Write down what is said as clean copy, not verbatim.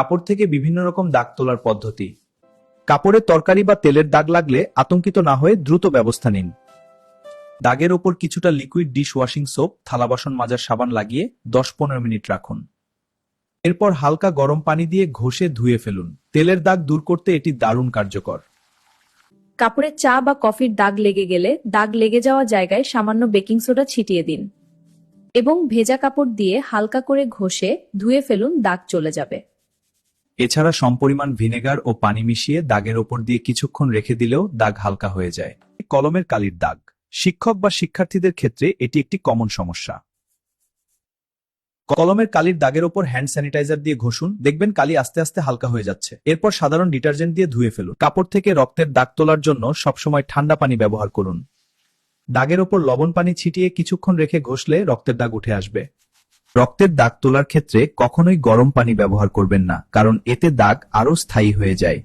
কাপড় থেকে বিভিন্ন রকম দাগ তোলার পদ্ধতি। কাপড়ে তরকারি বা তেলের দাগ লাগলে আতঙ্কিত না হয়ে দ্রুত ব্যবস্থা নিন। দাগের ওপর কিছুটা লিকুইড ডিশ ওয়াশিং সোপ, থালা বাসন মাজার সাবান লাগিয়ে 10-15 মিনিট রাখুন। এরপর হালকা গরম পানি দিয়ে ঘষে ধুয়ে ফেলুন। তেলের দাগ দূর করতে এটি দারুণ কার্যকর। কাপড়ে চা বা কফির দাগ লেগে গেলে দাগ লেগে যাওয়া জায়গায় সামান্য বেকিং সোডা ছিটিয়ে দিন এবং ভেজা কাপড় দিয়ে হালকা করে ঘষে ধুয়ে ফেলুন, দাগ চলে যাবে। এছাড়া সমপরিমাণ ভিনেগার ও পানি মিশিয়ে দাগের ওপর দিয়ে কিছুক্ষণ রেখে দিলেও দাগ হালকা হয়ে যায়। কলমের কালির দাগ শিক্ষক বা শিক্ষার্থীদের ক্ষেত্রে এটি একটি কমন সমস্যা। কলমের কালির দাগের ওপর হ্যান্ড স্যানিটাইজার দিয়ে ঘষুন, দেখবেন কালি আস্তে আস্তে হালকা হয়ে যাচ্ছে। এরপর সাধারণ ডিটারজেন্ট দিয়ে ধুয়ে ফেলুন। কাপড় থেকে রক্তের দাগ তোলার জন্য সবসময় ঠান্ডা পানি ব্যবহার করুন। দাগের ওপর লবণ পানি ছিটিয়ে কিছুক্ষণ রেখে ঘষলে রক্তের দাগ উঠে আসবে। রক্তের দাগ তোলার ক্ষেত্রে কখনোই গরম পানি ব্যবহার করবেন না, কারণ এতে দাগ আরও স্থায়ী হয়ে যায়।